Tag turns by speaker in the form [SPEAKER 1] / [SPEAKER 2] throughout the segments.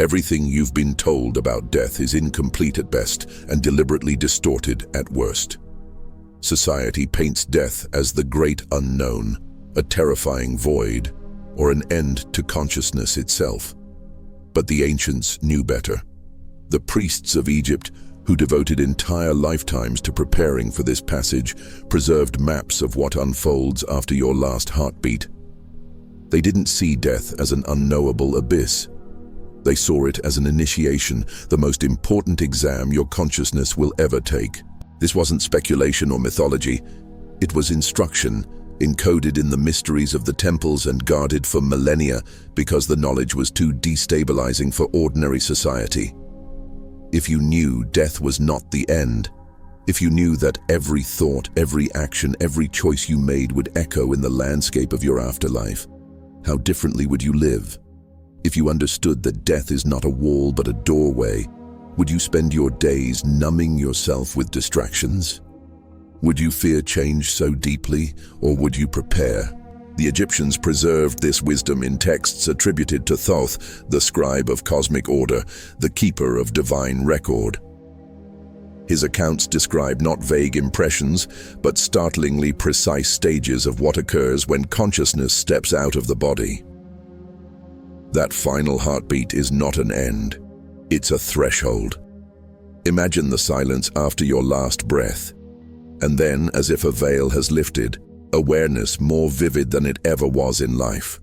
[SPEAKER 1] Everything you've been told about death is incomplete at best and deliberately distorted at worst. Society paints death as the great unknown, a terrifying void, or an end to consciousness itself. But the ancients knew better. The priests of Egypt, who devoted entire lifetimes to preparing for this passage, preserved maps of what unfolds after your last heartbeat. They didn't see death as an unknowable abyss. They saw it as an initiation, the most important exam your consciousness will ever take. This wasn't speculation or mythology. It was instruction, encoded in the mysteries of the temples and guarded for millennia because the knowledge was too destabilizing for ordinary society. If you knew death was not the end, if you knew that every thought, every action, every choice you made would echo in the landscape of your afterlife, how differently would you live? If you understood that death is not a wall but a doorway, would you spend your days numbing yourself with distractions? Would you fear change so deeply, or would you prepare? The Egyptians preserved this wisdom in texts attributed to Thoth, the scribe of cosmic order, the keeper of divine record. His accounts describe not vague impressions, but startlingly precise stages of what occurs when consciousness steps out of the body. That final heartbeat is not an end. It's a threshold. Imagine the silence after your last breath. And then, as if a veil has lifted, awareness more vivid than it ever was in life.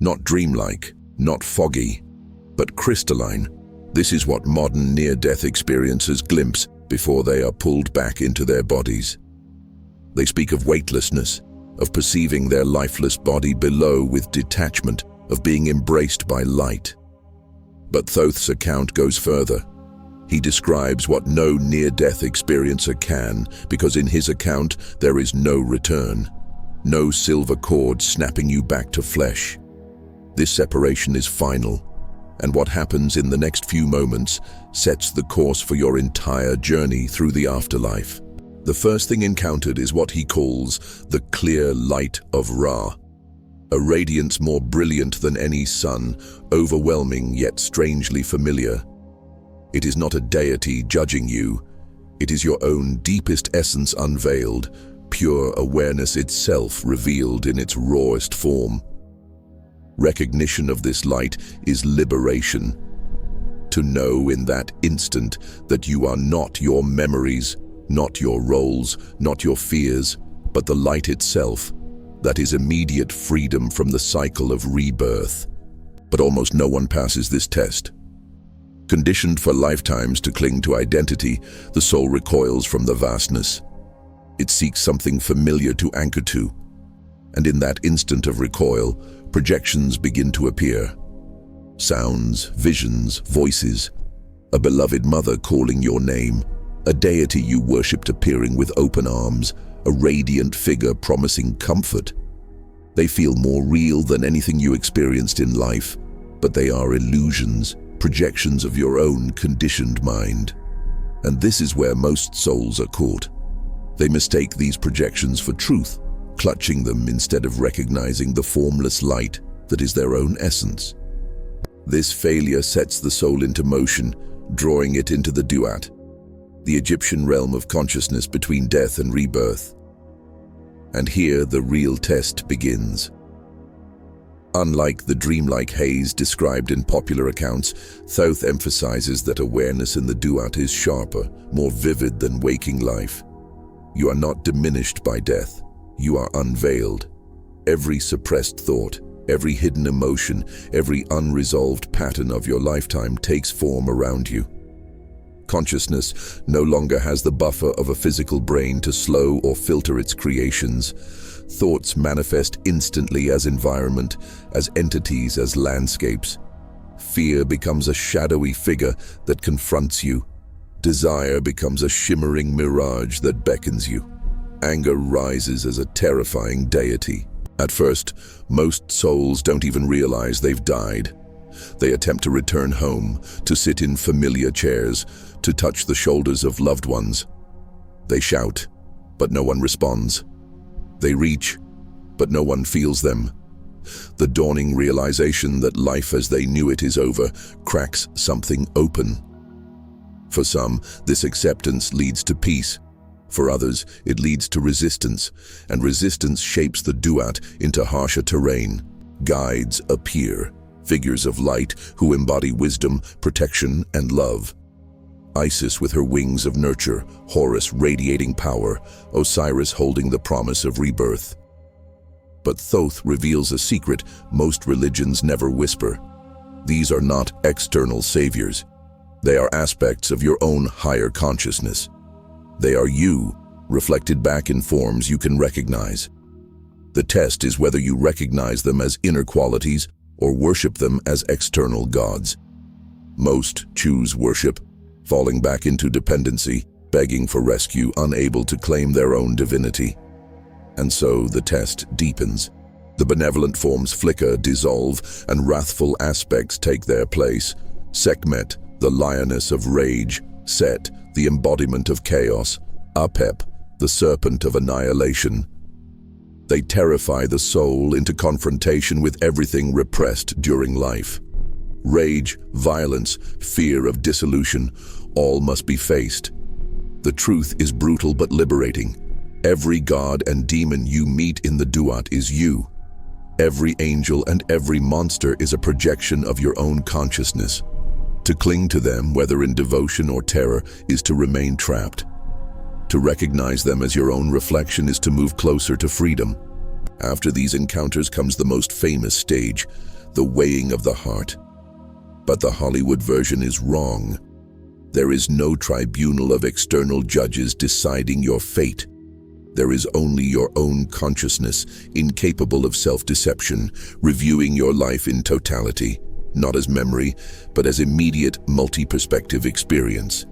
[SPEAKER 1] Not dreamlike, not foggy, but crystalline. This is what modern near-death experiences glimpse before they are pulled back into their bodies. They speak of weightlessness, of perceiving their lifeless body below with detachment, of being embraced by light. But Thoth's account goes further. He describes what no near-death experiencer can, because in his account there is no return, no silver cord snapping you back to flesh. This separation is final, and what happens in the next few moments sets the course for your entire journey through the afterlife. The first thing encountered is what he calls the clear light of Ra, a radiance more brilliant than any sun, overwhelming yet strangely familiar. It is not a deity judging you. It is your own deepest essence unveiled, pure awareness itself revealed in its rawest form. Recognition of this light is liberation. To know in that instant that you are not your memories, not your roles, not your fears, but the light itself, that is immediate freedom from the cycle of rebirth. But almost no one passes this test. Conditioned for lifetimes to cling to identity, the soul recoils from the vastness. It seeks something familiar to anchor to. And in that instant of recoil, projections begin to appear. Sounds, visions, voices. A beloved mother calling your name. A deity you worshipped appearing with open arms. A radiant figure promising comfort. They feel more real than anything you experienced in life, but they are illusions, projections of your own conditioned mind. And this is where most souls are caught. They mistake these projections for truth, clutching them instead of recognizing the formless light that is their own essence. This failure sets the soul into motion, drawing it into the duat, the Egyptian realm of consciousness between death and rebirth. And here the real test begins. Unlike the dreamlike haze described in popular accounts, Thoth emphasizes that awareness in the duat is sharper, more vivid than waking life. You are not diminished by death. You are unveiled. Every suppressed thought, every hidden emotion, every unresolved pattern of your lifetime takes form around you. Consciousness no longer has the buffer of a physical brain to slow or filter its creations. Thoughts manifest instantly as environment, as entities, as landscapes. Fear becomes a shadowy figure that confronts you. Desire becomes a shimmering mirage that beckons you. Anger rises as a terrifying deity. At first, most souls don't even realize they've died. They attempt to return home, to sit in familiar chairs, to touch the shoulders of loved ones. They shout, but no one responds. They reach, but no one feels them. The dawning realization that life as they knew it is over cracks something open. For some, this acceptance leads to peace. For others, it leads to resistance, and resistance shapes the duat into harsher terrain. Guides appear, figures of light who embody wisdom, protection, and love. Isis with her wings of nurture, Horus radiating power, Osiris holding the promise of rebirth. But Thoth reveals a secret most religions never whisper. These are not external saviors. They are aspects of your own higher consciousness. They are you, reflected back in forms you can recognize. The test is whether you recognize them as inner qualities or worship them as external gods. Most choose worship, falling back into dependency, begging for rescue, unable to claim their own divinity. And so the test deepens. The benevolent forms flicker, dissolve, and wrathful aspects take their place. Sekhmet, the lioness of rage; Set, the embodiment of chaos; Apep, the serpent of annihilation. They terrify the soul into confrontation with everything repressed during life. Rage, violence, fear of dissolution, all must be faced. The truth is brutal but liberating. Every god and demon you meet in the duat is you. Every angel and every monster is a projection of your own consciousness. To cling to them, whether in devotion or terror, is to remain trapped. To recognize them as your own reflection is to move closer to freedom. After these encounters comes the most famous stage, the weighing of the heart. But the Hollywood version is wrong. There is no tribunal of external judges deciding your fate. There is only your own consciousness, incapable of self-deception, reviewing your life in totality, not as memory, but as immediate, multi-perspective experience.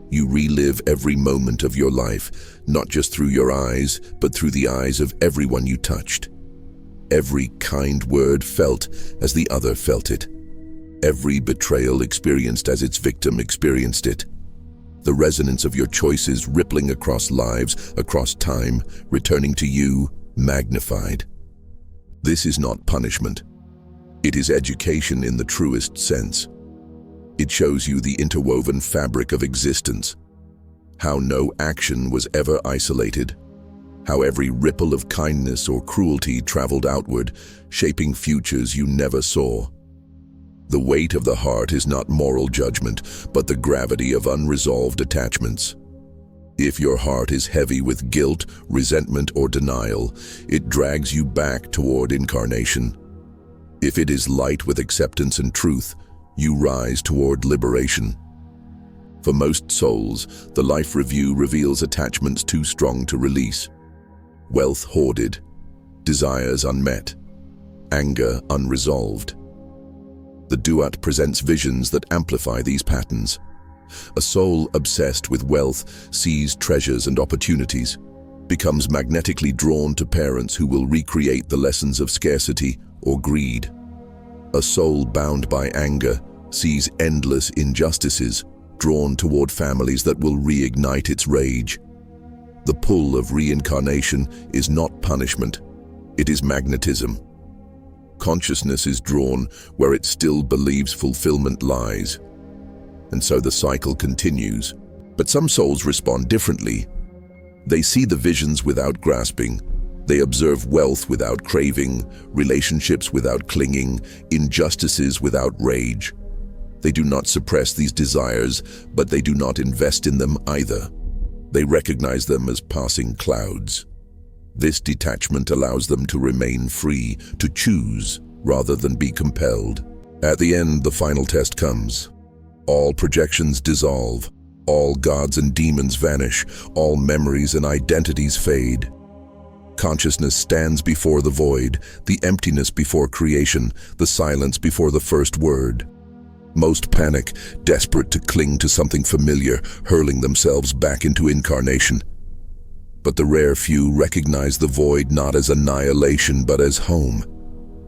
[SPEAKER 1] You relive every moment of your life, not just through your eyes, but through the eyes of everyone you touched. Every kind word felt as the other felt it. Every betrayal experienced as its victim experienced it. The resonance of your choices rippling across lives, across time, returning to you, magnified. This is not punishment. It is education in the truest sense. It shows you the interwoven fabric of existence, how no action was ever isolated, how every ripple of kindness or cruelty traveled outward, shaping futures you never saw. The weight of the heart is not moral judgment, but the gravity of unresolved attachments. If your heart is heavy with guilt, resentment, or denial, it drags you back toward incarnation. If it is light with acceptance and truth, you rise toward liberation. For most souls, the life review reveals attachments too strong to release. Wealth hoarded, desires unmet, anger unresolved. The duat presents visions that amplify these patterns. A soul obsessed with wealth sees treasures and opportunities, becomes magnetically drawn to parents who will recreate the lessons of scarcity or greed. A soul bound by anger sees endless injustices, drawn toward families that will reignite its rage. The pull of reincarnation is not punishment, it is magnetism. Consciousness is drawn where it still believes fulfillment lies. And so the cycle continues. But some souls respond differently. They see the visions without grasping. They observe wealth without craving, relationships without clinging, injustices without rage. They do not suppress these desires, but they do not invest in them either. They recognize them as passing clouds. This detachment allows them to remain free, to choose rather than be compelled. At the end, the final test comes. All projections dissolve, all gods and demons vanish, all memories and identities fade. Consciousness stands before the void, the emptiness before creation, the silence before the first word. Most panic, desperate to cling to something familiar, hurling themselves back into incarnation. But the rare few recognize the void not as annihilation but as home.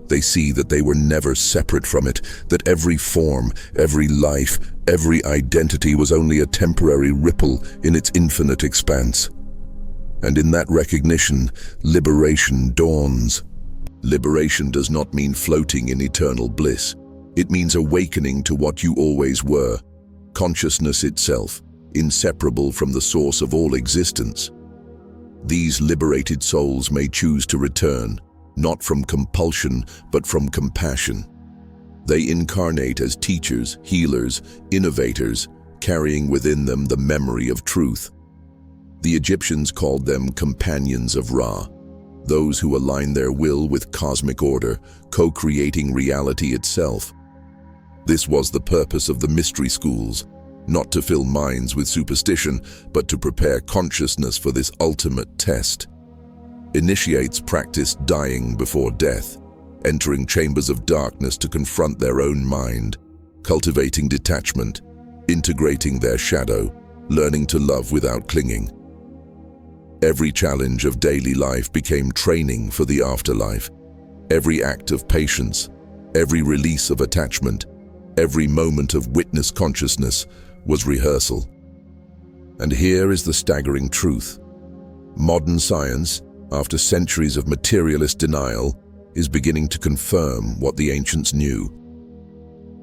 [SPEAKER 1] They see that they were never separate from it, that every form, every life, every identity was only a temporary ripple in its infinite expanse. And in that recognition, liberation dawns. Liberation does not mean floating in eternal bliss. It means awakening to what you always were, consciousness itself, inseparable from the source of all existence. These liberated souls may choose to return, not from compulsion, but from compassion. They incarnate as teachers, healers, innovators, carrying within them the memory of truth. The Egyptians called them companions of Ra, those who align their will with cosmic order, co-creating reality itself. This was the purpose of the mystery schools, not to fill minds with superstition, but to prepare consciousness for this ultimate test. Initiates practiced dying before death, entering chambers of darkness to confront their own mind, cultivating detachment, integrating their shadow, learning to love without clinging. Every challenge of daily life became training for the afterlife. Every act of patience, every release of attachment, every moment of witness consciousness was rehearsal. And here is the staggering truth. Modern science, after centuries of materialist denial, is beginning to confirm what the ancients knew.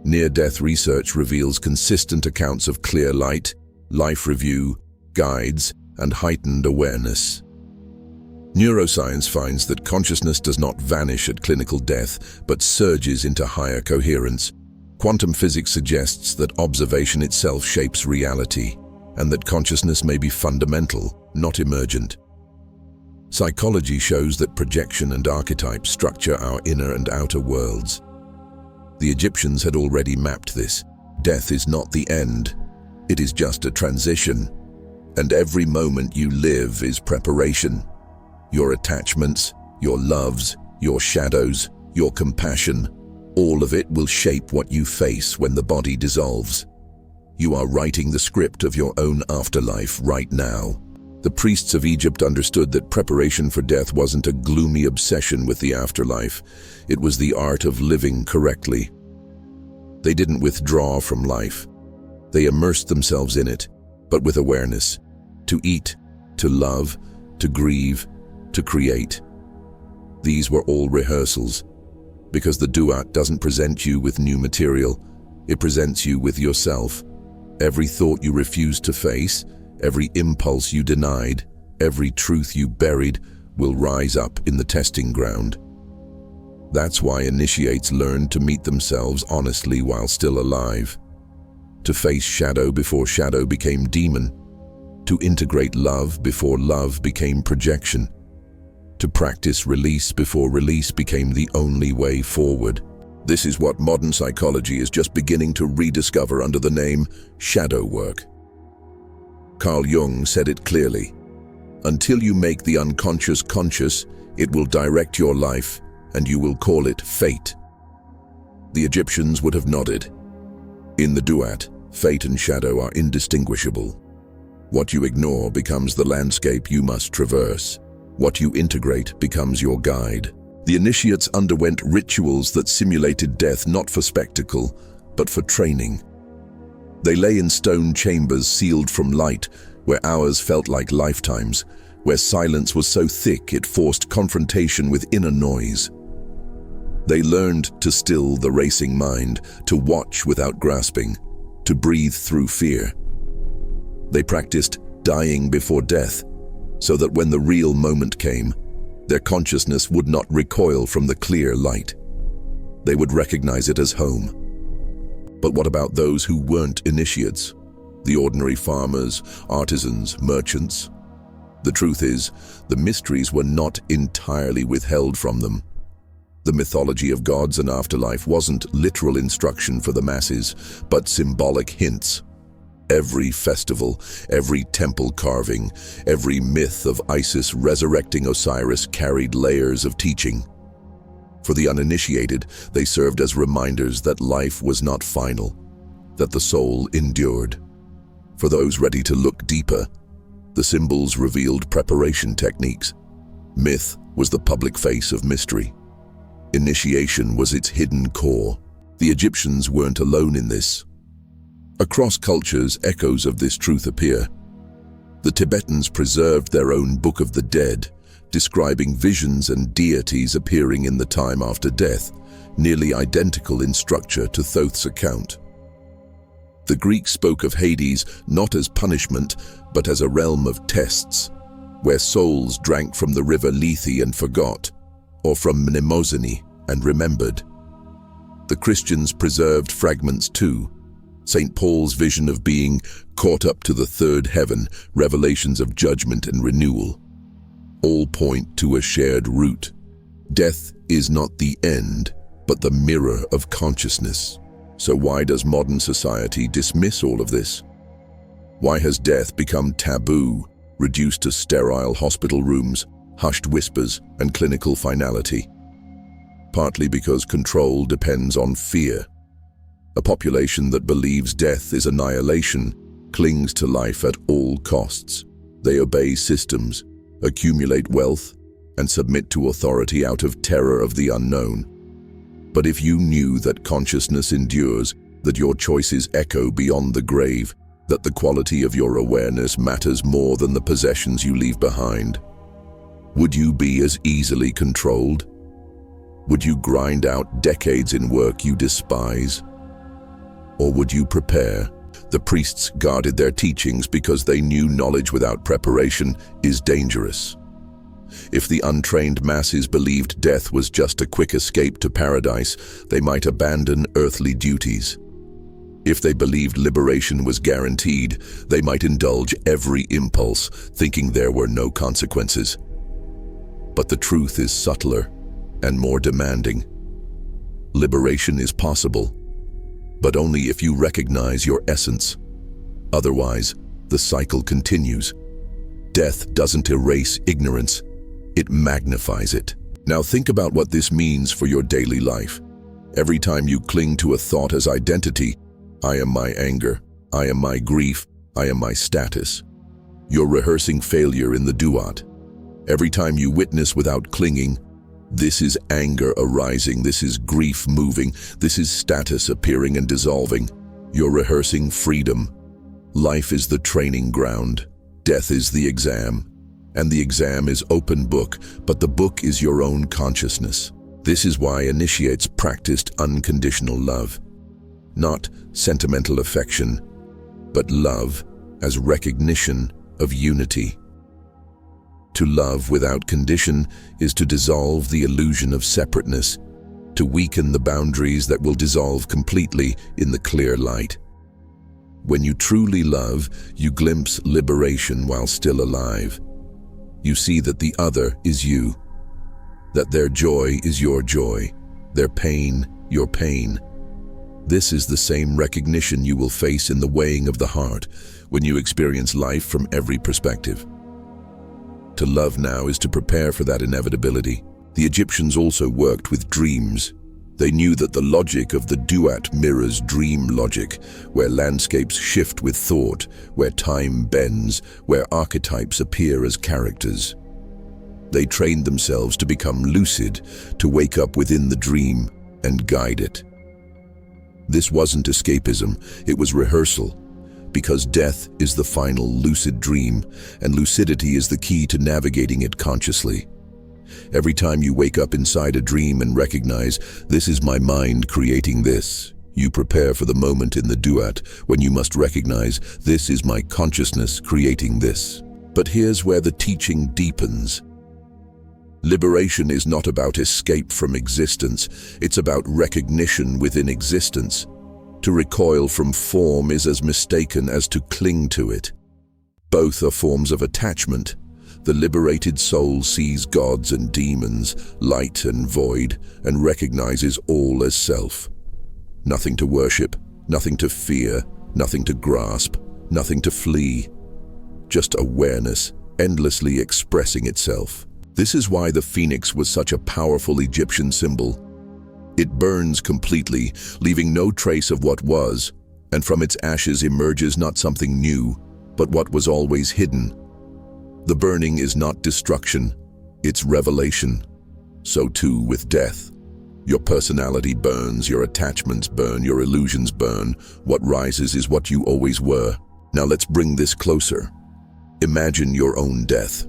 [SPEAKER 1] Near-death research reveals consistent accounts of clear light, life review, guides, and heightened awareness. Neuroscience finds that consciousness does not vanish at clinical death, but surges into higher coherence. Quantum physics suggests that observation itself shapes reality, and that consciousness may be fundamental, not emergent. Psychology shows that projection and archetypes structure our inner and outer worlds. The Egyptians had already mapped this. Death is not the end, it is just a transition. And every moment you live is preparation. Your attachments, your loves, your shadows, your compassion, all of it will shape what you face when the body dissolves. You are writing the script of your own afterlife right now. The priests of Egypt understood that preparation for death wasn't a gloomy obsession with the afterlife. It was the art of living correctly. They didn't withdraw from life. They immersed themselves in it, but with awareness. To eat, to love, to grieve, to create. These were all rehearsals, because the duat doesn't present you with new material, it presents you with yourself. Every thought you refused to face, every impulse you denied, every truth you buried will rise up in the testing ground. That's why initiates learned to meet themselves honestly while still alive. To face shadow before shadow became demon. To integrate love before love became projection. To practice release before release became the only way forward. This is what modern psychology is just beginning to rediscover under the name shadow work. Carl Jung said it clearly. Until you make the unconscious conscious, it will direct your life, and you will call it fate. The Egyptians would have nodded. In the duat, fate and shadow are indistinguishable. What you ignore becomes the landscape you must traverse. What you integrate becomes your guide. The initiates underwent rituals that simulated death not for spectacle, but for training. They lay in stone chambers sealed from light, where hours felt like lifetimes, where silence was so thick it forced confrontation with inner noise. They learned to still the racing mind, to watch without grasping, to breathe through fear. They practiced dying before death, so that when the real moment came, their consciousness would not recoil from the clear light. They would recognize it as home. But what about those who weren't initiates? The ordinary farmers, artisans, merchants? The truth is, the mysteries were not entirely withheld from them. The mythology of gods and afterlife wasn't literal instruction for the masses, but symbolic hints. Every festival, every temple carving, every myth of Isis resurrecting Osiris carried layers of teaching. For the uninitiated, they served as reminders that life was not final, that the soul endured. For those ready to look deeper, the symbols revealed preparation techniques. Myth was the public face of mystery. Initiation was its hidden core. The Egyptians weren't alone in this. Across cultures, echoes of this truth appear. The Tibetans preserved their own Book of the Dead, describing visions and deities appearing in the time after death, nearly identical in structure to Thoth's account. The Greeks spoke of Hades not as punishment, but as a realm of tests, where souls drank from the river Lethe and forgot, or from Mnemosyne and remembered. The Christians preserved fragments too. St. Paul's vision of being caught up to the third heaven, revelations of judgment and renewal. All point to a shared root. Death is not the end, but the mirror of consciousness. So why does modern society dismiss all of this? Why has death become taboo, reduced to sterile hospital rooms, hushed whispers, and clinical finality? Partly because control depends on fear. A population that believes death is annihilation clings to life at all costs. They obey systems, accumulate wealth, and submit to authority out of terror of the unknown. But if you knew that consciousness endures, that your choices echo beyond the grave, that the quality of your awareness matters more than the possessions you leave behind, would you be as easily controlled? Would you grind out decades in work you despise? Or would you prepare? The priests guarded their teachings because they knew knowledge without preparation is dangerous. If the untrained masses believed death was just a quick escape to paradise, they might abandon earthly duties. If they believed liberation was guaranteed, they might indulge every impulse, thinking there were no consequences. But the truth is subtler and more demanding. Liberation is possible, but only if you recognize your essence. Otherwise, the cycle continues. Death doesn't erase ignorance, it magnifies it. Now think about what this means for your daily life. Every time you cling to a thought as identity, I am my anger, I am my grief, I am my status, you're rehearsing failure in the duat. Every time you witness without clinging, this is anger arising, this is grief moving, this is status appearing and dissolving. You're rehearsing freedom. Life is the training ground. Death is the exam. And the exam is open book, but the book is your own consciousness. This is why initiates practiced unconditional love. Not sentimental affection, but love as recognition of unity. To love without condition is to dissolve the illusion of separateness, to weaken the boundaries that will dissolve completely in the clear light. When you truly love, you glimpse liberation while still alive. You see that the other is you, that their joy is your joy, their pain, your pain. This is the same recognition you will face in the weighing of the heart when you experience life from every perspective. To love now is to prepare for that inevitability. The Egyptians also worked with dreams. They knew that the logic of the duat mirrors dream logic, where landscapes shift with thought, where time bends, where archetypes appear as characters. They trained themselves to become lucid, to wake up within the dream and guide it. This wasn't escapism, it was rehearsal. Because death is the final lucid dream, and lucidity is the key to navigating it consciously. Every time you wake up inside a dream and recognize, this is my mind creating this, you prepare for the moment in the duat when you must recognize, this is my consciousness creating this. But here's where the teaching deepens. Liberation is not about escape from existence, it's about recognition within existence. To recoil from form is as mistaken as to cling to it. Both are forms of attachment. The liberated soul sees gods and demons, light and void, and recognizes all as self. Nothing to worship, nothing to fear, nothing to grasp, nothing to flee. Just awareness, endlessly expressing itself. This is why the phoenix was such a powerful Egyptian symbol. It burns completely, leaving no trace of what was, and from its ashes emerges not something new, but what was always hidden. The burning is not destruction, it's revelation. So too with death. Your personality burns, your attachments burn, your illusions burn. What rises is what you always were. Now let's bring this closer. Imagine your own death.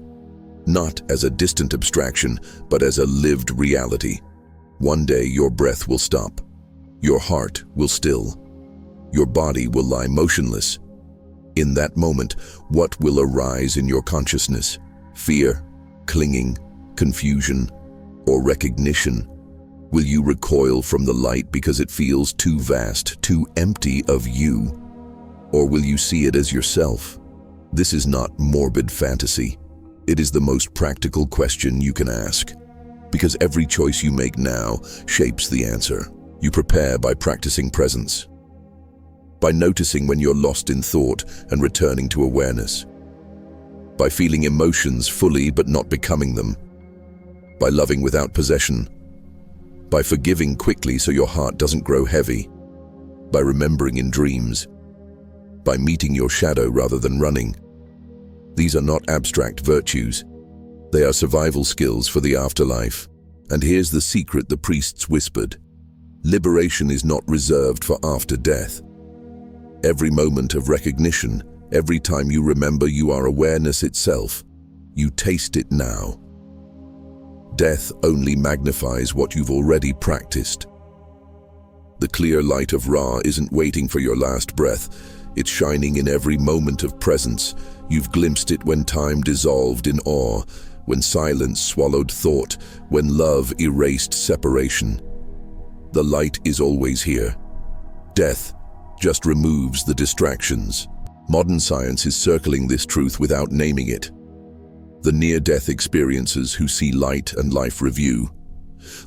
[SPEAKER 1] not as a distant abstraction, but as a lived reality. One day your breath will stop, your heart will still, your body will lie motionless. In that moment, what will arise in your consciousness? Fear, clinging, confusion, or recognition? Will you recoil from the light because it feels too vast, too empty of you? Or will you see it as yourself? This is not morbid fantasy. It is the most practical question you can ask. Because every choice you make now shapes the answer. You prepare by practicing presence, by noticing when you're lost in thought and returning to awareness, by feeling emotions fully but not becoming them, by loving without possession, by forgiving quickly so your heart doesn't grow heavy, by remembering in dreams, by meeting your shadow rather than running. These are not abstract virtues. They are survival skills for the afterlife. And here's the secret the priests whispered. Liberation is not reserved for after death. Every moment of recognition, every time you remember you are awareness itself, you taste it now. Death only magnifies what you've already practiced. The clear light of Ra isn't waiting for your last breath. It's shining in every moment of presence. You've glimpsed it when time dissolved in awe, when silence swallowed thought, when love erased separation. The light is always here. Death just removes the distractions. Modern science is circling this truth without naming it. The near-death experiencers who see light and life review.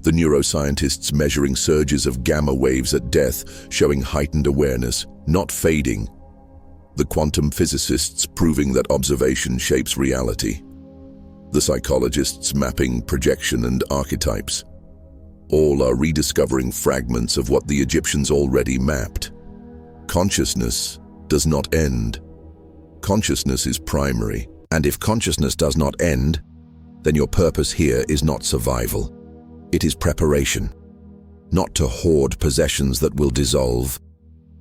[SPEAKER 1] The neuroscientists measuring surges of gamma waves at death, showing heightened awareness, not fading. The quantum physicists proving that observation shapes reality. The psychologists mapping projection and archetypes. All are rediscovering fragments of what the Egyptians already mapped. Consciousness does not end. Consciousness is primary. And if consciousness does not end, then your purpose here is not survival. It is preparation. Not to hoard possessions that will dissolve,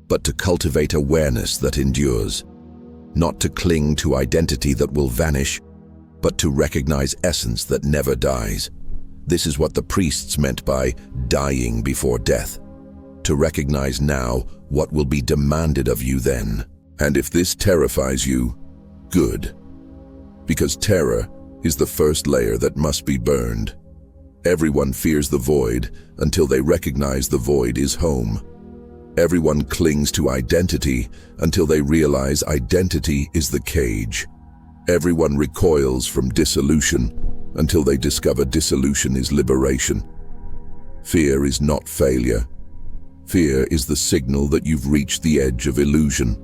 [SPEAKER 1] but to cultivate awareness that endures. Not to cling to identity that will vanish, but to recognize essence that never dies. This is what the priests meant by dying before death. To recognize now what will be demanded of you then. And if this terrifies you, good. Because terror is the first layer that must be burned. Everyone fears the void until they recognize the void is home. Everyone clings to identity until they realize identity is the cage. Everyone recoils from dissolution until they discover dissolution is liberation. Fear is not failure. Fear is the signal that you've reached the edge of illusion.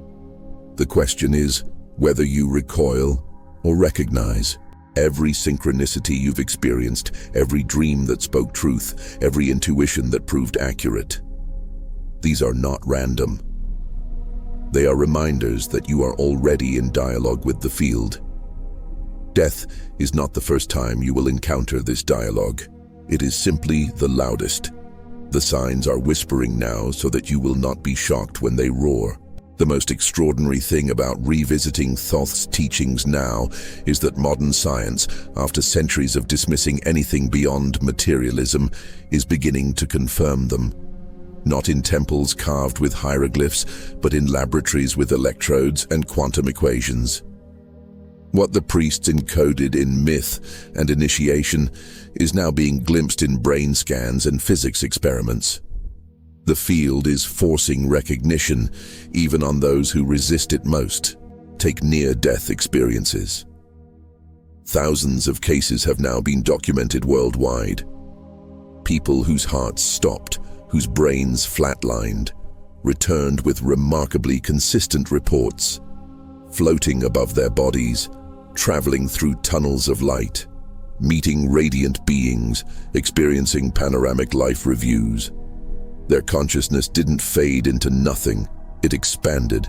[SPEAKER 1] The question is whether you recoil or recognize. Every synchronicity you've experienced, every dream that spoke truth, every intuition that proved accurate. These are not random. They are reminders that you are already in dialogue with the field. Death is not the first time you will encounter this dialogue. It is simply the loudest. The signs are whispering now so that you will not be shocked when they roar. The most extraordinary thing about revisiting Thoth's teachings now is that modern science, after centuries of dismissing anything beyond materialism, is beginning to confirm them. Not in temples carved with hieroglyphs, but in laboratories with electrodes and quantum equations. What the priests encoded in myth and initiation is now being glimpsed in brain scans and physics experiments. The field is forcing recognition, even on those who resist it most. Take near-death experiences. Thousands of cases have now been documented worldwide. People whose hearts stopped, whose brains flatlined, returned with remarkably consistent reports, floating above their bodies, traveling through tunnels of light, meeting radiant beings, experiencing panoramic life reviews. Their consciousness didn't fade into nothing, it expanded.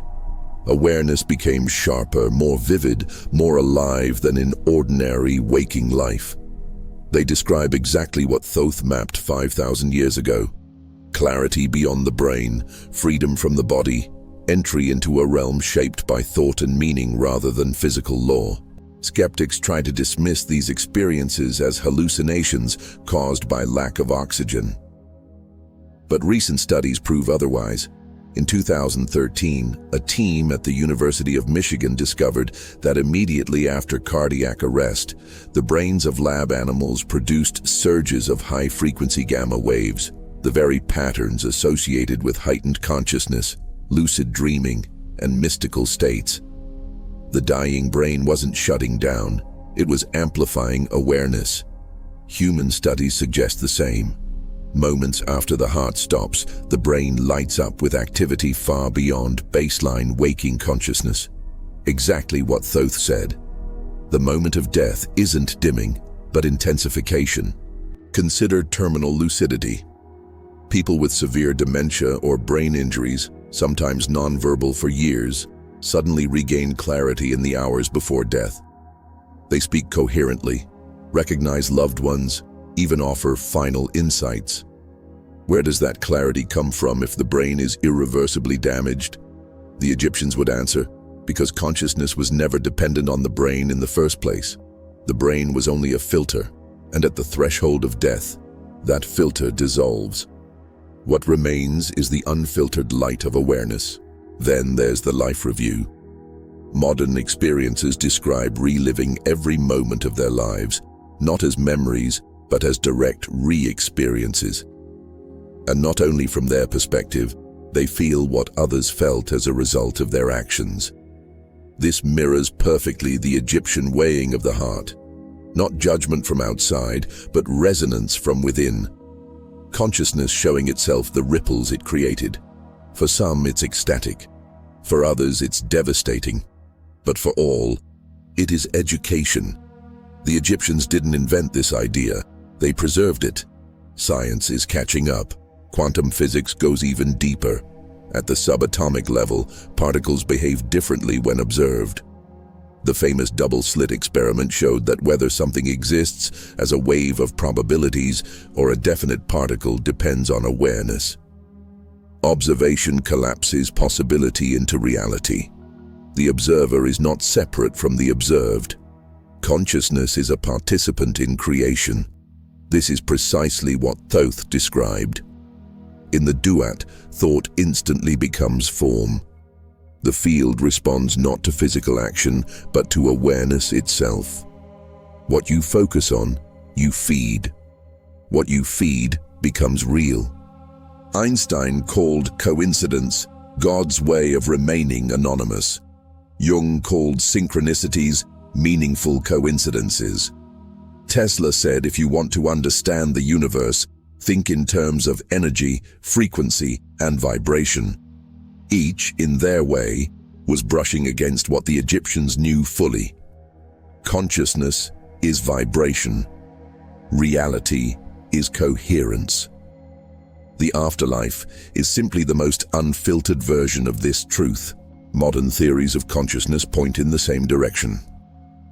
[SPEAKER 1] Awareness became sharper, more vivid, more alive than in ordinary waking life. They describe exactly what Thoth mapped 5,000 years ago. Clarity beyond the brain, freedom from the body, entry into a realm shaped by thought and meaning rather than physical law. Skeptics try to dismiss these experiences as hallucinations caused by lack of oxygen. But recent studies prove otherwise. In 2013, a team at the University of Michigan discovered that immediately after cardiac arrest, the brains of lab animals produced surges of high-frequency gamma waves, the very patterns associated with heightened consciousness, lucid dreaming, and mystical states. The dying brain wasn't shutting down, it was amplifying awareness. Human studies suggest the same. Moments after the heart stops, the brain lights up with activity far beyond baseline waking consciousness. Exactly what Thoth said. The moment of death isn't dimming, but intensification. Consider terminal lucidity. People with severe dementia or brain injuries, sometimes nonverbal for years, suddenly regain clarity in the hours before death. They speak coherently, recognize loved ones, even offer final insights. Where does that clarity come from if the brain is irreversibly damaged? The Egyptians would answer, because consciousness was never dependent on the brain in the first place. The brain was only a filter, and at the threshold of death, that filter dissolves. What remains is the unfiltered light of awareness. Then there's the life review. Modern experiences describe reliving every moment of their lives, not as memories, but as direct re-experiences. And not only from their perspective, they feel what others felt as a result of their actions. This mirrors perfectly the Egyptian weighing of the heart. Not judgment from outside, but resonance from within. Consciousness showing itself the ripples it created. For some, it's ecstatic. For others, it's devastating. But for all, it is education. The Egyptians didn't invent this idea. They preserved it. Science is catching up. Quantum physics goes even deeper. At the subatomic level, particles behave differently when observed. The famous double-slit experiment showed that whether something exists as a wave of probabilities or a definite particle depends on awareness. Observation collapses possibility into reality. The observer is not separate from the observed. Consciousness is a participant in creation. This is precisely what Thoth described. In the duat, thought instantly becomes form. The field responds not to physical action, but to awareness itself. What you focus on, you feed. What you feed becomes real. Einstein called coincidence God's way of remaining anonymous. Jung called synchronicities meaningful coincidences. Tesla said if you want to understand the universe, think in terms of energy, frequency, and vibration. Each, in their way, was brushing against what the Egyptians knew fully. Consciousness is vibration. Reality is coherence. The afterlife is simply the most unfiltered version of this truth. Modern theories of consciousness point in the same direction.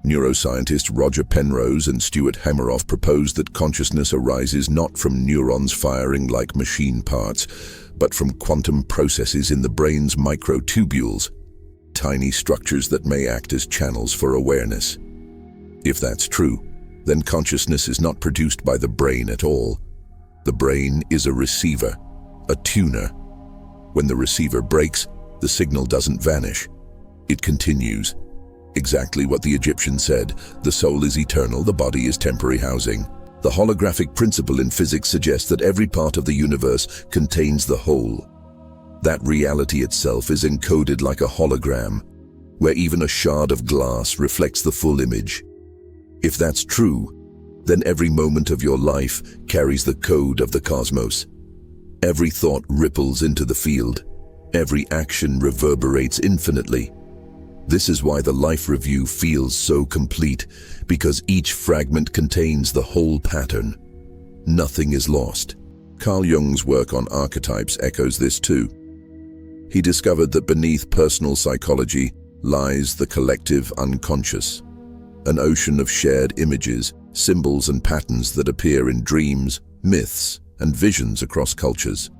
[SPEAKER 1] Neuroscientists Roger Penrose and Stuart Hameroff proposed that consciousness arises not from neurons firing like machine parts, but from quantum processes in the brain's microtubules, tiny structures that may act as channels for awareness. If that's true, then consciousness is not produced by the brain at all. The brain is a receiver, a tuner. When the receiver breaks, the signal doesn't vanish. It continues. Exactly what the Egyptians said, the soul is eternal, the body is temporary housing. The holographic principle in physics suggests that every part of the universe contains the whole. That reality itself is encoded like a hologram, where even a shard of glass reflects the full image. If that's true, then every moment of your life carries the code of the cosmos. Every thought ripples into the field. Every action reverberates infinitely. This is why the life review feels so complete, because each fragment contains the whole pattern. Nothing is lost. Carl Jung's work on archetypes echoes this too. He discovered that beneath personal psychology lies the collective unconscious, an ocean of shared images, symbols and patterns that appear in dreams, myths, and visions across cultures.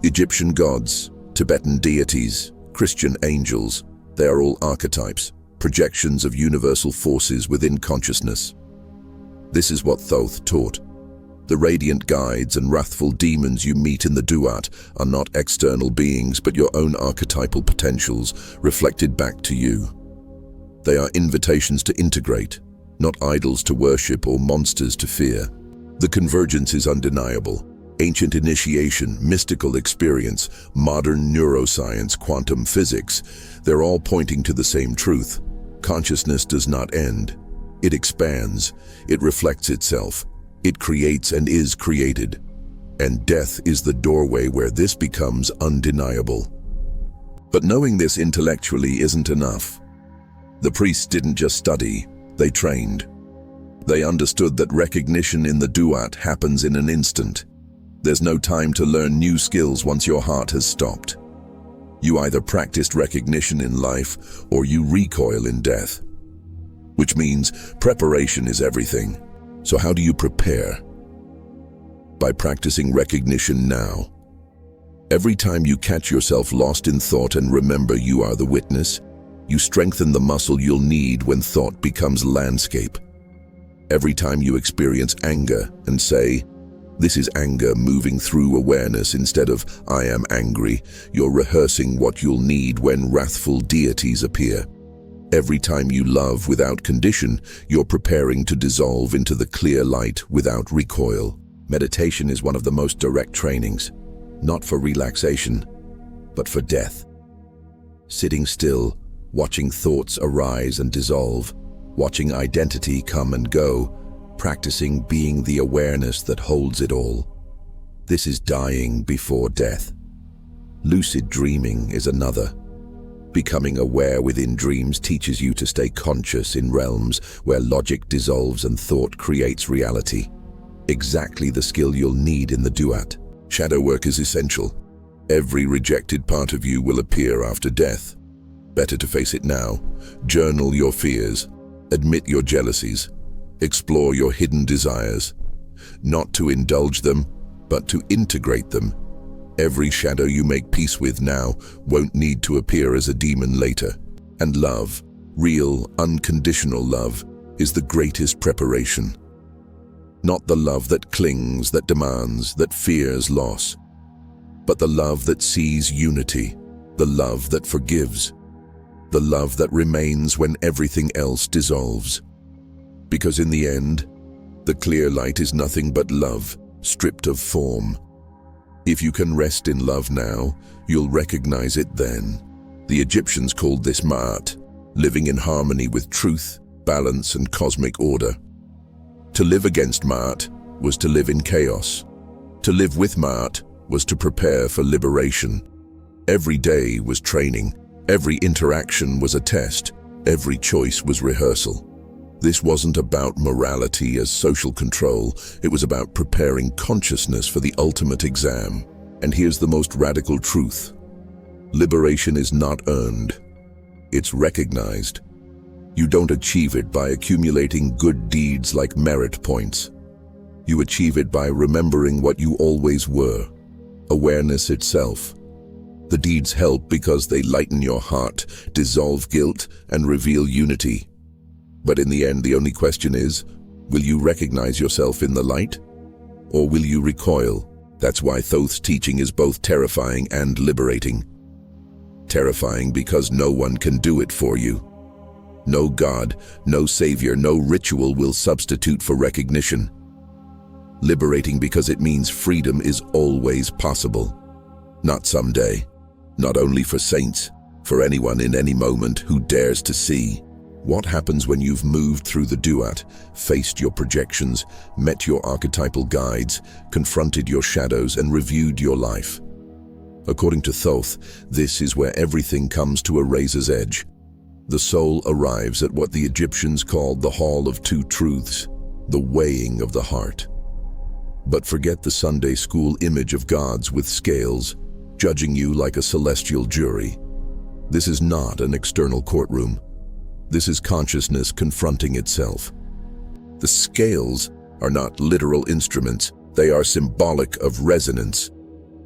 [SPEAKER 1] Egyptian gods, Tibetan deities, Christian angels, they are all archetypes, projections of universal forces within consciousness. This is what Thoth taught. The radiant guides and wrathful demons you meet in the duat are not external beings but your own archetypal potentials reflected back to you. They are invitations to integrate, not idols to worship or monsters to fear. The convergence is undeniable. Ancient initiation, mystical experience, modern neuroscience, quantum physics, they're all pointing to the same truth. Consciousness does not end. It expands. It reflects itself. It creates and is created. And death is the doorway where this becomes undeniable. But knowing this intellectually isn't enough. The priests didn't just study, they trained. They understood that recognition in the duat happens in an instant. There's no time to learn new skills once your heart has stopped. You either practiced recognition in life or you recoil in death. Which means preparation is everything. So how do you prepare? By practicing recognition now. Every time you catch yourself lost in thought and remember you are the witness, you strengthen the muscle you'll need when thought becomes landscape. Every time you experience anger and say, "This is anger moving through awareness," instead of "I am angry," you're rehearsing what you'll need when wrathful deities appear. Every time you love without condition, you're preparing to dissolve into the clear light without recoil. Meditation is one of the most direct trainings, not for relaxation, but for death. Sitting still, watching thoughts arise and dissolve, watching identity come and go, practicing being the awareness that holds it all. This is dying before death. Lucid dreaming is another. Becoming aware within dreams teaches you to stay conscious in realms where logic dissolves and thought creates reality. Exactly the skill you'll need in the duat. Shadow work is essential. Every rejected part of you will appear after death. Better to face it now. Journal your fears. Admit your jealousies. Explore your hidden desires. Not to indulge them, but to integrate them. Every shadow you make peace with now won't need to appear as a demon later. And love, real, unconditional love, is the greatest preparation. Not the love that clings, that demands, that fears loss, but the love that sees unity, the love that forgives, the love that remains when everything else dissolves. Because in the end, the clear light is nothing but love, stripped of form. If you can rest in love now, you'll recognize it then. The Egyptians called this ma'at, living in harmony with truth, balance, and cosmic order. To live against ma'at was to live in chaos. To live with ma'at was to prepare for liberation. Every day was training. Every interaction was a test. Every choice was rehearsal. This wasn't about morality as social control. It was about preparing consciousness for the ultimate exam. And here's the most radical truth. Liberation is not earned. It's recognized. You don't achieve it by accumulating good deeds like merit points. You achieve it by remembering what you always were, awareness itself. The deeds help because they lighten your heart, dissolve guilt, and reveal unity. But in the end, the only question is, will you recognize yourself in the light? Or will you recoil? That's why Thoth's teaching is both terrifying and liberating. Terrifying because no one can do it for you. No God, no savior, no ritual will substitute for recognition. Liberating because it means freedom is always possible. Not someday. Not only for saints, for anyone in any moment who dares to see. What happens when you've moved through the duat, faced your projections, met your archetypal guides, confronted your shadows, and reviewed your life? According to Thoth, this is where everything comes to a razor's edge. The soul arrives at what the Egyptians called the Hall of Two Truths, the weighing of the heart. But forget the Sunday school image of gods with scales, judging you like a celestial jury. This is not an external courtroom. This is consciousness confronting itself. The scales are not literal instruments, they are symbolic of resonance.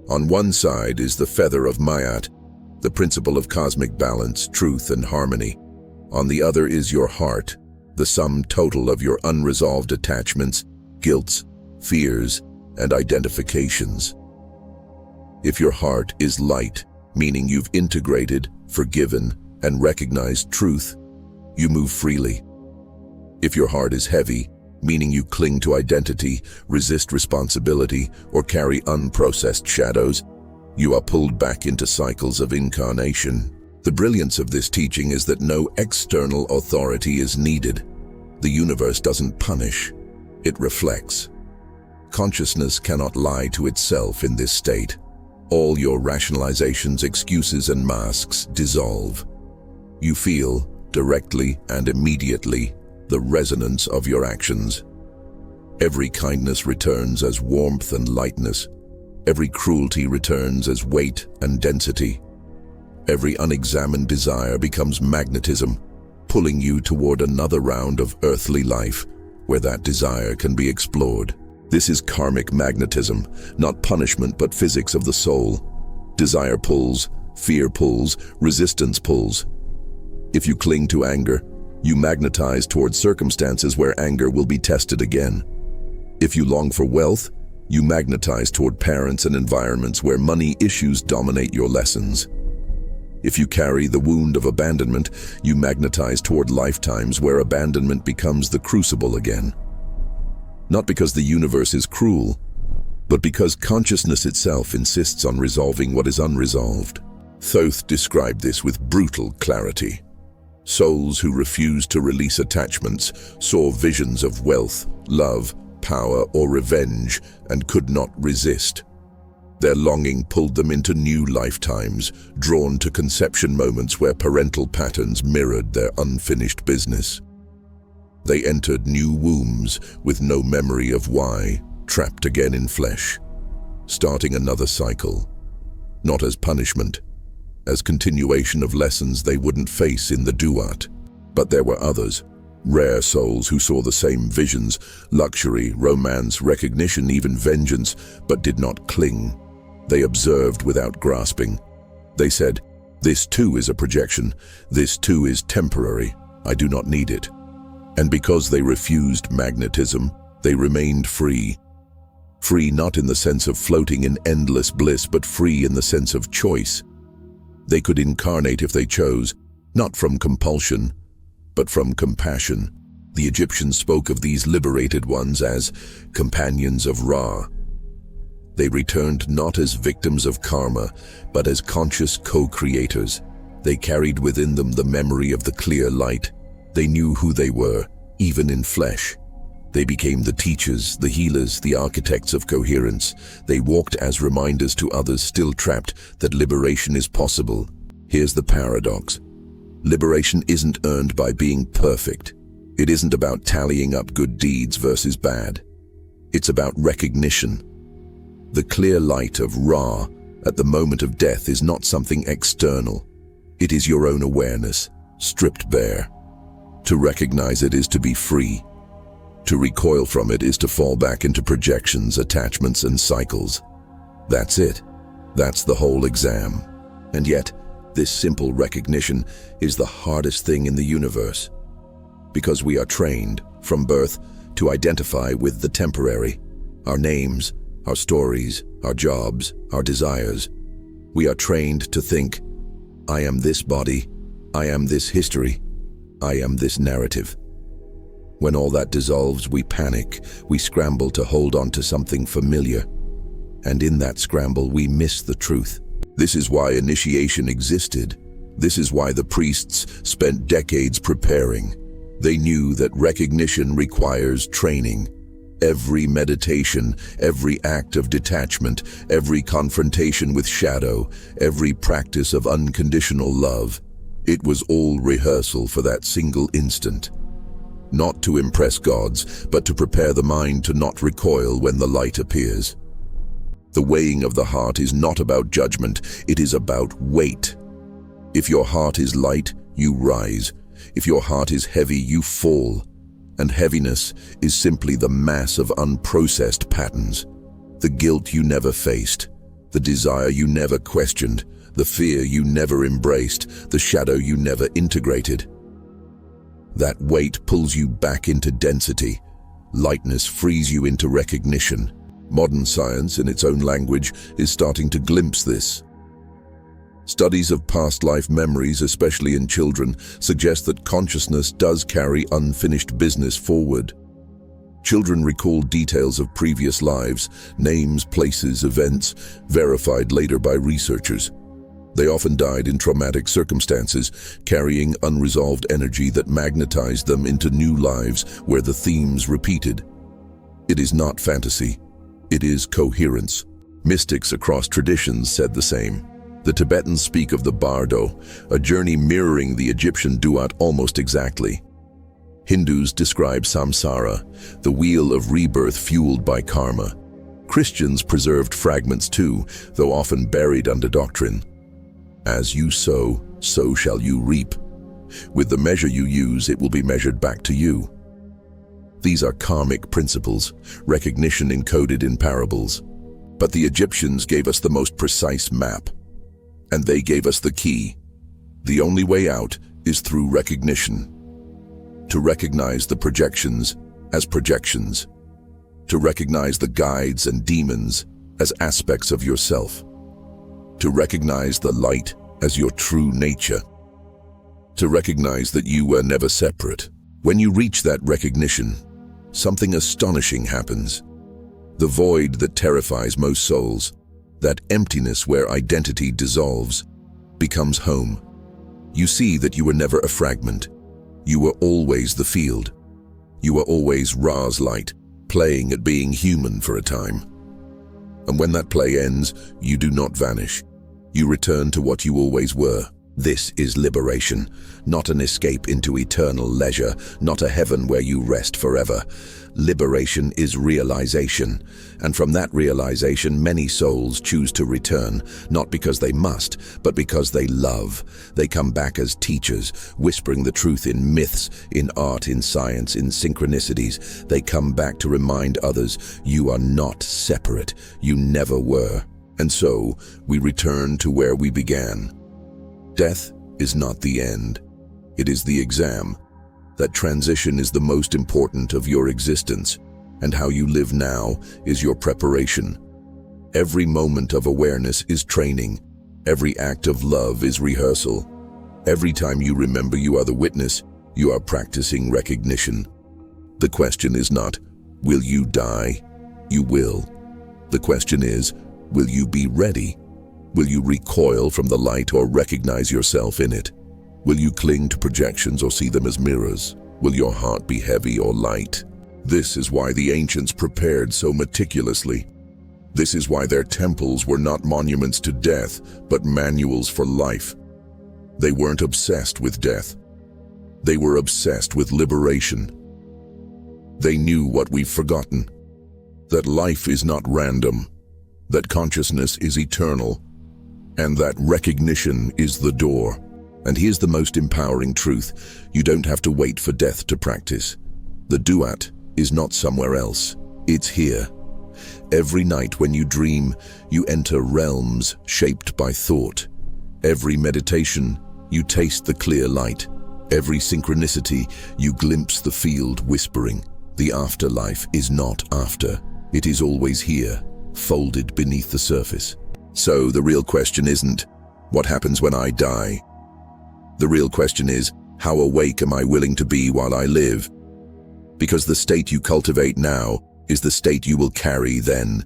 [SPEAKER 1] On one side is the feather of Ma'at, the principle of cosmic balance, truth, and harmony. On the other is your heart, the sum total of your unresolved attachments, guilts, fears, and identifications. If your heart is light, meaning you've integrated, forgiven, and recognized truth, you move freely. If your heart is heavy, meaning you cling to identity, resist responsibility, or carry unprocessed shadows, you are pulled back into cycles of incarnation. The brilliance of this teaching is that no external authority is needed. The universe doesn't punish, it reflects. Consciousness cannot lie to itself in this state. All your rationalizations, excuses, and masks dissolve. You feel, directly and immediately, the resonance of your actions. Every kindness returns as warmth and lightness. Every cruelty returns as weight and density. Every unexamined desire becomes magnetism, pulling you toward another round of earthly life, where that desire can be explored. This is karmic magnetism, not punishment but physics of the soul. Desire pulls, fear pulls, resistance pulls. If you cling to anger, you magnetize toward circumstances where anger will be tested again. If you long for wealth, you magnetize toward parents and environments where money issues dominate your lessons. If you carry the wound of abandonment, you magnetize toward lifetimes where abandonment becomes the crucible again. Not because the universe is cruel, but because consciousness itself insists on resolving what is unresolved. Thoth described this with brutal clarity. Souls who refused to release attachments saw visions of wealth, love, power, or revenge and could not resist. Their longing pulled them into new lifetimes, drawn to conception moments where parental patterns mirrored their unfinished business. They entered new wombs with no memory of why, trapped again in flesh, starting another cycle, not as punishment, as continuation of lessons they wouldn't face in the duat. But there were others, rare souls who saw the same visions, luxury, romance, recognition, even vengeance, but did not cling. They observed without grasping. They said, "This too is a projection. This too is temporary. I do not need it." And because they refused magnetism, they remained free. Free not in the sense of floating in endless bliss, but free in the sense of choice. They could incarnate if they chose, not from compulsion, but from compassion. The Egyptians spoke of these liberated ones as companions of Ra. They returned not as victims of karma, but as conscious co-creators. They carried within them the memory of the clear light. They knew who they were, even in flesh. They became the teachers, the healers, the architects of coherence. They walked as reminders to others still trapped that liberation is possible. Here's the paradox. Liberation isn't earned by being perfect. It isn't about tallying up good deeds versus bad. It's about recognition. The clear light of Ra at the moment of death is not something external. It is your own awareness, stripped bare. To recognize it is to be free. To recoil from it is to fall back into projections, attachments, and cycles. That's it. That's the whole exam. And yet, this simple recognition is the hardest thing in the universe. Because we are trained, from birth, to identify with the temporary. Our names, our stories, our jobs, our desires. We are trained to think, I am this body, I am this history, I am this narrative. When all that dissolves, we panic, we scramble to hold on to something familiar. And in that scramble, we miss the truth. This is why initiation existed. This is why the priests spent decades preparing. They knew that recognition requires training. Every meditation, every act of detachment, every confrontation with shadow, every practice of unconditional love, it was all rehearsal for that single instant. Not to impress gods, but to prepare the mind to not recoil when the light appears. The weighing of the heart is not about judgment, it is about weight. If your heart is light, you rise. If your heart is heavy, you fall. And heaviness is simply the mass of unprocessed patterns. The guilt you never faced, the desire you never questioned, the fear you never embraced, the shadow you never integrated. That weight pulls you back into density. Lightness frees you into recognition. Modern science, in its own language, is starting to glimpse this. Studies of past life memories, especially in children, suggest that consciousness does carry unfinished business forward. Children recall details of previous lives, names, places, events, verified later by researchers. They often died in traumatic circumstances, carrying unresolved energy that magnetized them into new lives where the themes repeated. It is not fantasy. It is coherence. Mystics across traditions said the same. The Tibetans speak of the bardo, a journey mirroring the Egyptian duat almost exactly. Hindus describe samsara, the wheel of rebirth fueled by karma. Christians preserved fragments too, though often buried under doctrine. As you sow, so shall you reap. With the measure you use, it will be measured back to you. These are karmic principles, recognition encoded in parables. But the Egyptians gave us the most precise map. And they gave us the key. The only way out is through recognition. To recognize the projections as projections. To recognize the guides and demons as aspects of yourself. To recognize the light as your true nature. To recognize that you were never separate. When you reach that recognition, something astonishing happens. The void that terrifies most souls, that emptiness where identity dissolves, becomes home. You see that you were never a fragment. You were always the field. You were always Ra's light, playing at being human for a time. And when that play ends, you do not vanish. You return to what you always were. This is liberation, not an escape into eternal leisure, not a heaven where you rest forever. Liberation is realization, and from that realization many souls choose to return, not because they must, but because they love. They come back as teachers, whispering the truth in myths, in art, in science, in synchronicities. They come back to remind others, you are not separate, you never were. And so, we return to where we began. Death is not the end. It is the exam. That transition is the most important of your existence, and how you live now is your preparation. Every moment of awareness is training. Every act of love is rehearsal. Every time you remember you are the witness, you are practicing recognition. The question is not, will you die? You will. The question is, will you be ready? Will you recoil from the light or recognize yourself in it? Will you cling to projections or see them as mirrors? Will your heart be heavy or light? This is why the ancients prepared so meticulously. This is why their temples were not monuments to death, but manuals for life. They weren't obsessed with death. They were obsessed with liberation. They knew what we've forgotten, that life is not random, that consciousness is eternal, and that recognition is the door. And here's the most empowering truth. You don't have to wait for death to practice. The duat is not somewhere else. It's here. Every night when you dream, you enter realms shaped by thought. Every meditation, you taste the clear light. Every synchronicity, you glimpse the field whispering. The afterlife is not after. It is always here, folded beneath the surface. So the real question isn't, what happens when I die? The real question is, how awake am I willing to be while I live? Because the state you cultivate now is the state you will carry then.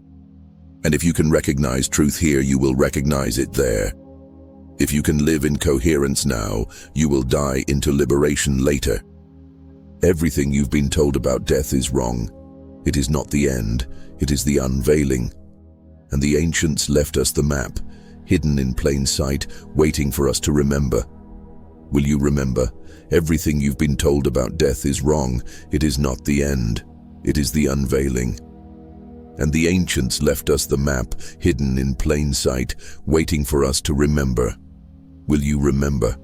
[SPEAKER 1] And if you can recognize truth here, you will recognize it there. If you can live in coherence now, you will die into liberation later. Everything you've been told about death is wrong. It is not the end, it is the unveiling. And the ancients left us the map, hidden in plain sight, waiting for us to remember. Will you remember? Everything you've been told about death is wrong. It is not the end. It is the unveiling. And the ancients left us the map, hidden in plain sight, waiting for us to remember. Will you remember?